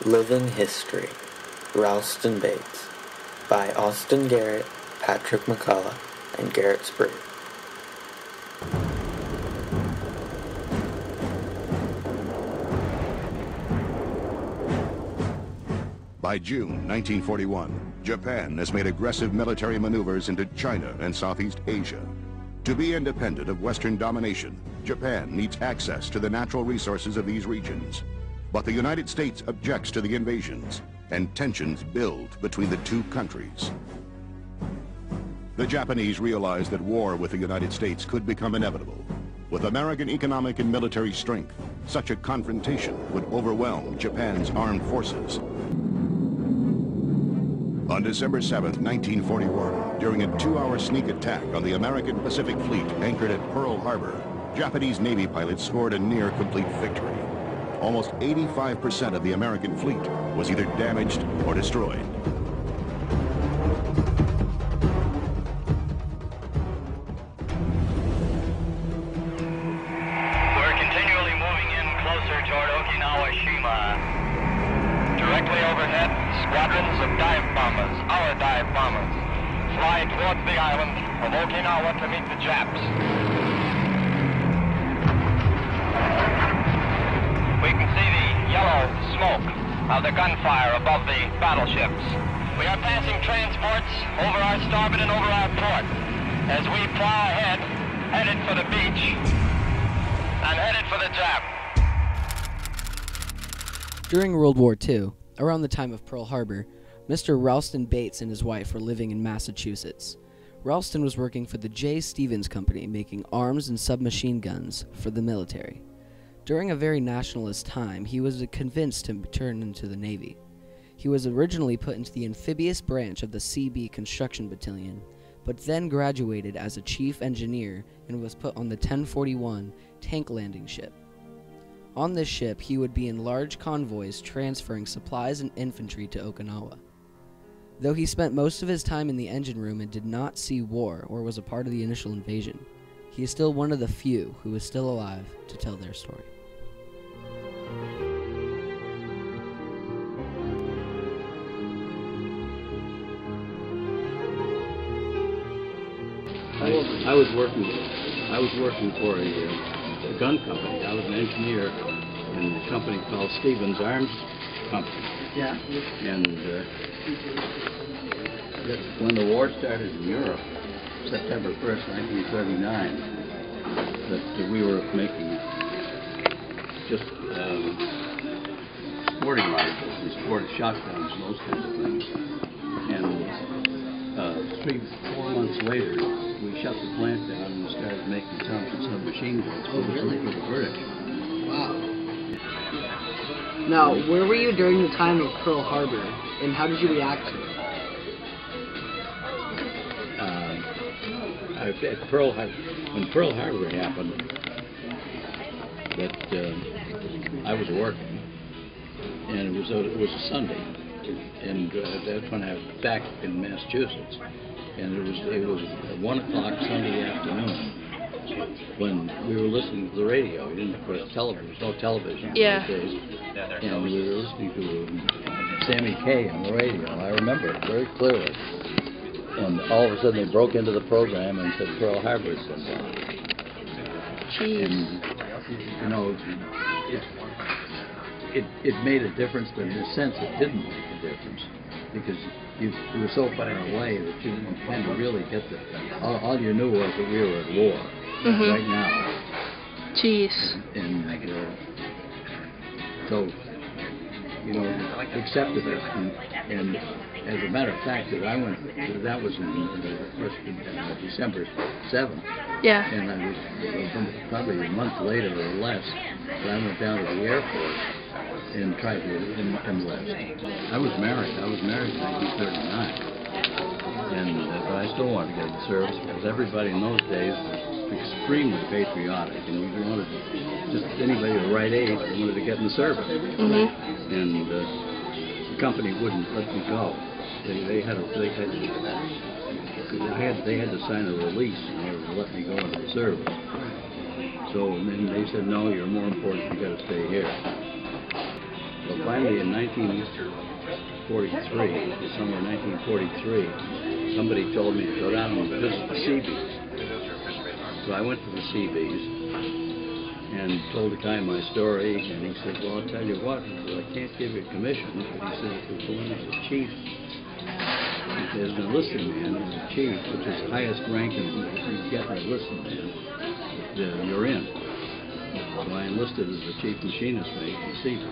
Living History, Ralston Bates, by Austin Garrett, Patrick McCullough, and Garrett Sprigg. By June 1941, Japan has made aggressive military maneuvers into China and Southeast Asia. To be independent of Western domination, Japan needs access to the natural resources of these regions. But the United States objects to the invasions, and tensions build between the two countries. The Japanese realized that war with the United States could become inevitable. With American economic and military strength, such a confrontation would overwhelm Japan's armed forces. On December 7, 1941, during a 2-hour sneak attack on the American Pacific Fleet anchored at Pearl Harbor, Japanese Navy pilots scored a near-complete victory. Almost 85% of the American fleet was either damaged or destroyed. We're continually moving in closer toward Okinawa Shima. Directly overhead, squadrons of dive bombers, our dive bombers, fly towards the island of Okinawa to meet the Japs. We can see the yellow smoke of the gunfire above the battleships. We are passing transports over our starboard and over our port as we plow ahead, headed for the beach and headed for the Jap. During World War II, around the time of Pearl Harbor, Mr. Ralston Bates and his wife were living in Massachusetts. Ralston was working for the J. Stevens Company, making arms and submachine guns for the military. During a very nationalist time, he was convinced to turn into the Navy. He was originally put into the amphibious branch of the CB Construction Battalion, but then graduated as a chief engineer and was put on the 1041 tank landing ship. On this ship, he would be in large convoys transferring supplies and infantry to Okinawa. Though he spent most of his time in the engine room and did not see war or was a part of the initial invasion, he is still one of the few who is still alive to tell their story. I was working for a gun company. I was an engineer in a company called Stevens Arms Company. Yeah. And when the war started in Europe, September 1st, 1939, that we were making just sporting rifles and sporting shotguns and those kinds of things. And 4 months later, we shut the plant down and started making Thompson submachine guns for the British. Wow. Now, where were you during the time of Pearl Harbor, and how did you react to it? When Pearl Harbor happened, that I was working, and it was a Sunday, and that's when I was back in Massachusetts, and it was 1 o'clock Sunday afternoon when we were listening to the radio. We didn't put television, there was no television those days, and we were listening to Sammy Kaye on the radio. I remember it very clearly. And all of a sudden they broke into the program and said Pearl Harbor has been bombed. Jeez. And, you know, it made a difference, but in a sense it didn't make a difference because you were so far away that you didn't kind of really get all you knew was that we were at war right now. Jeez. And so, you know, accepted it. And as a matter of fact, that was in December 7th. Yeah. And I was probably a month later or less, but I went down to the airport and tried to enlist. I was married in 1939. But I still wanted to get in the service because everybody in those days was extremely patriotic, and you wanted just anybody of the right age wanted to get in the service. And the company wouldn't let me go. They had to sign a release in order to let me go into the service. So and then they said, no, you're more important. You got to stay here. So finally in 1943, somewhere 1943, somebody told me to go down and visit the Seabees. So I went to the Seabees and told the guy my story, and he said, well, I'll tell you what, he said, I can't give you a commission, but he said, if you go in as a chief, as an enlisted man, as a chief, which is the highest rank you get an enlisted man, you're in. So I enlisted as a chief machinist mate in the Seabees.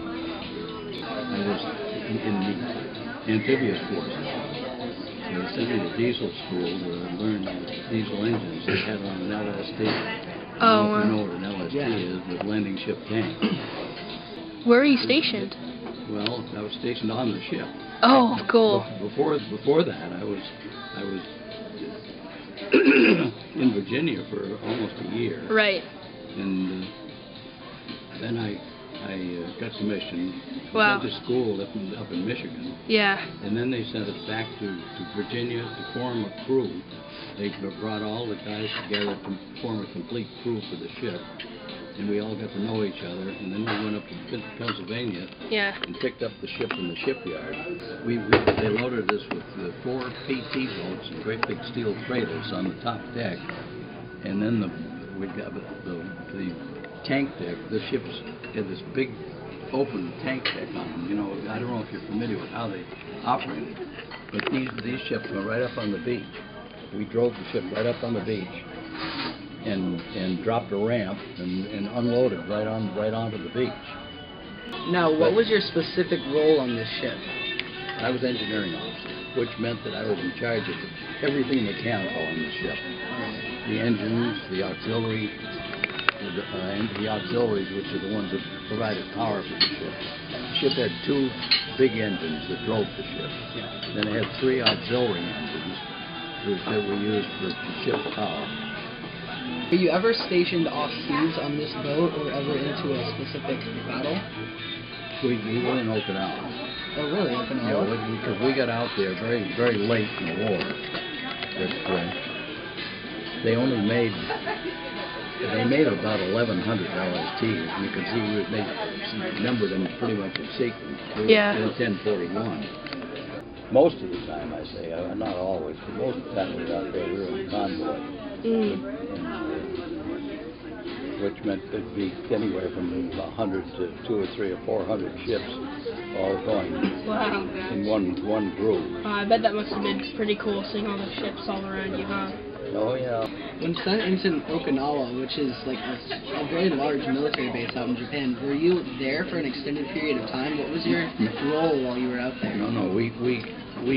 I was in the amphibious forces. They sent me to diesel school to learn diesel engines. They had on an LST. I don't know if you know what an LST is, but landing ship tank. Where are you stationed? Well, I was stationed on the ship. Oh, cool. Before that, I was in Virginia for almost a year. Right. And then I got commissioned. Wow. Went to school up in Michigan. Yeah. And then they sent us back to Virginia to form a crew. They brought all the guys together to form a complete crew for the ship. And we all got to know each other. And then we went up to Pennsylvania and picked up the ship in the shipyard. They loaded us with 4 PT boats and great big steel freighters on the top deck. And then we got the tank deck. The ships had this big open tank deck on them. You know, I don't know if you're familiar with how they operate, but these ships went right up on the beach. We drove the ship right up on the beach and dropped a ramp and unloaded right onto the beach. Now, what was your specific role on this ship? I was engineering officer, which meant that I was in charge of everything mechanical on the ship. The engines, the auxiliary, and the auxiliaries, which are the ones that provided power for the ship. The ship had 2 big engines that drove the ship. Then it had 3 auxiliary engines that were used for ship power. Were you ever stationed off seas on this boat or ever into a specific battle? We were in Okinawa. Oh, really? Okinawa? Yeah, because we got out there very, very late in the war. They only made about 1,100 LSTs. You can see they numbered them pretty much in sequence. In 1041. Most of the time, I say, not always, but most of the time we were out there, we were in convoy. Which meant there'd be anywhere from 100 to 200 or 300 or 400 ships all going in one group. I bet that must have been pretty cool seeing all the ships all around you, huh? Oh, yeah. When sent into Okinawa, which is like a very large military base out in Japan, were you there for an extended period of time? What was your role while you were out there? No, we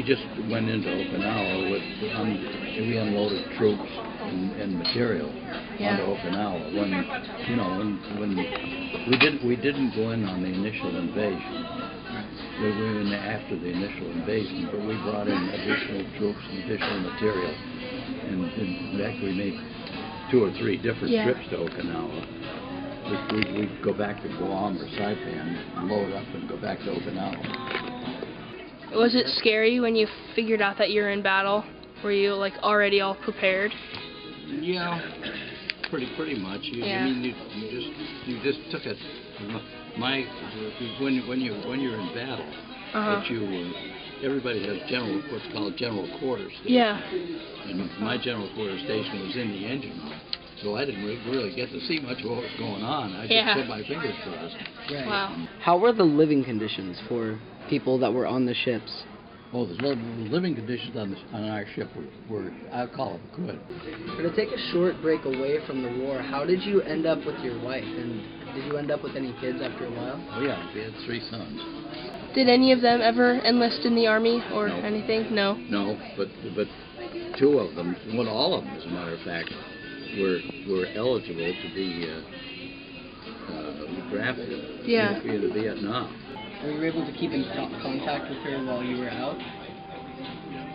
just went into Okinawa we unloaded troops and material onto Okinawa. When we didn't go in on the initial invasion. We were in after the initial invasion, but we brought in additional troops and additional material. And in fact, we made 2 or 3 different trips to Okinawa. We'd go back to Guam or Saipan, load up and go back to Okinawa. Was it scary when you figured out that you're in battle? Were you like already all prepared? Yeah, pretty much. I mean, you just took it. When you're in battle, everybody has what's called general quarters station. Yeah. And my general quarters station was in the engine room, so I didn't really get to see much of what was going on. I just kept my fingers crossed. Right. Wow. How were the living conditions for people that were on the ships? Oh, the living conditions on our ship were I'll call it good. To take a short break away from the war, how did you end up with your wife? And did you end up with any kids after a while? Oh, yeah, we had 3 sons. Did any of them ever enlist in the Army or anything? No. No, but 2 of them, well, all of them, as a matter of fact, were eligible to be drafted into Vietnam. Were you able to keep in contact with her while you were out?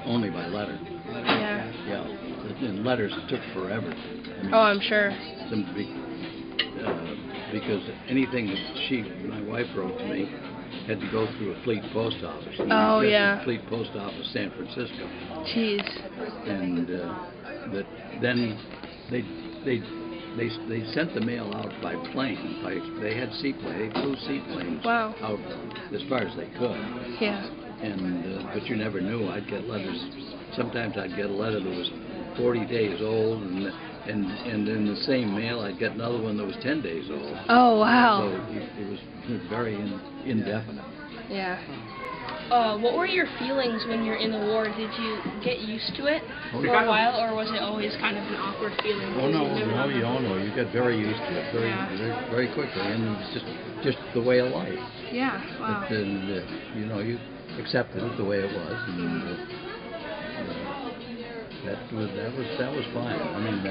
Only by letter. Yeah. And letters took forever. I mean, I'm sure. Because anything that my wife wrote to me had to go through a fleet post office. Fleet post office, San Francisco. Jeez. And then they they sent the mail out by plane. They had seaplanes, they flew seaplanes Wow. out as far as they could. Yeah. And but you never knew. I'd get letters. Sometimes I'd get a letter that was 40 days old, and in the same mail I'd get another one that was 10 days old. Oh, wow. So it was very indefinite. Yeah. What were your feelings when you're in the war? Did you get used to it for a while, or was it always kind of an awkward feeling? Oh no, you get very used to it very quickly, and it's just the way of life. Yeah. Wow. And you accepted it the way it was, and that was fine. I mean,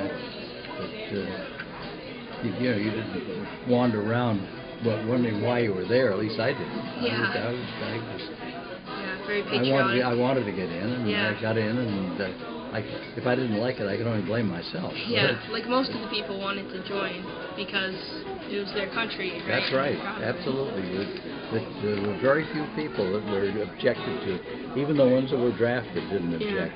you didn't wander around wondering why you were there. At least I didn't. Yeah. Very patriotic. I wanted to get in, and Yeah. I got in, and if I didn't like it, I could only blame myself. Yeah, like most of the people wanted to join because it was their country. Right? That's right, absolutely. There were very few people that were objected to. Even the ones that were drafted didn't object.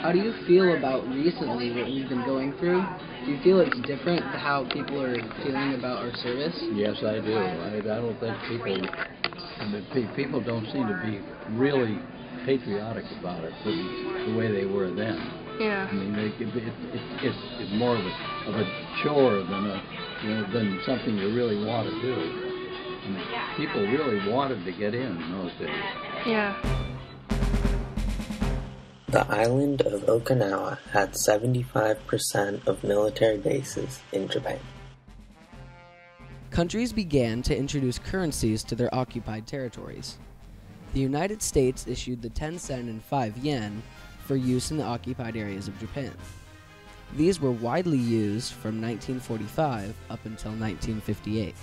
How do you feel about recently what we've been going through? Do you feel it's different how people are feeling about our service? Yes, I do. I don't think people don't seem to be really patriotic about it the way they were then. Yeah. I mean, it's more of a chore than something you really want to do. I mean, people really wanted to get in those days. Yeah. The island of Okinawa had 75% of military bases in Japan. Countries began to introduce currencies to their occupied territories. The United States issued the 10 cent and 5 yen for use in the occupied areas of Japan. These were widely used from 1945 up until 1958.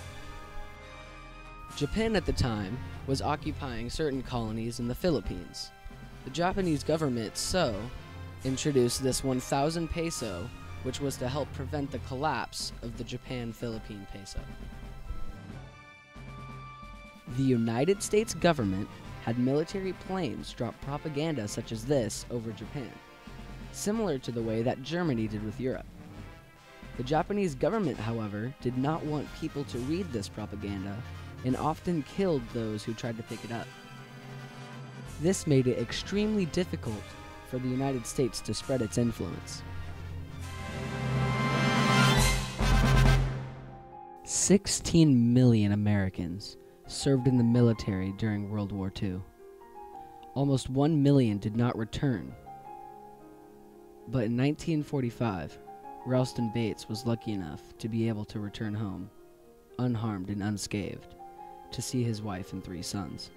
Japan at the time was occupying certain colonies in the Philippines. The Japanese government introduced this 1,000 peso, which was to help prevent the collapse of the Japan-Philippine peso. The United States government had military planes drop propaganda such as this over Japan, similar to the way that Germany did with Europe. The Japanese government, however, did not want people to read this propaganda and often killed those who tried to pick it up. This made it extremely difficult for the United States to spread its influence. 16 million Americans served in the military during World War II. Almost 1 million did not return. But in 1945, Ralston Bates was lucky enough to be able to return home, unharmed and unscathed, to see his wife and 3 sons.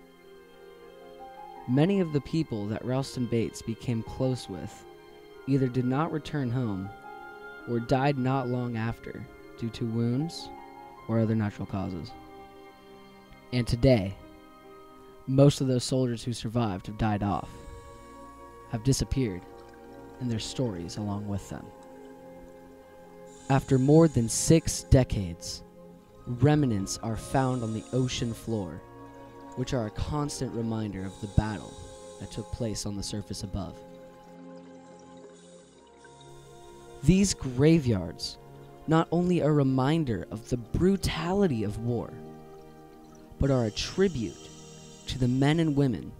Many of the people that Ralston Bates became close with either did not return home or died not long after due to wounds or other natural causes. And today, most of those soldiers who survived have died off, have disappeared, and their stories along with them. After more than 6 decades, remnants are found on the ocean floor, which are a constant reminder of the battle that took place on the surface above. These graveyards not only a reminder of the brutality of war, but are a tribute to the men and women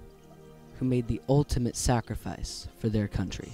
who made the ultimate sacrifice for their country.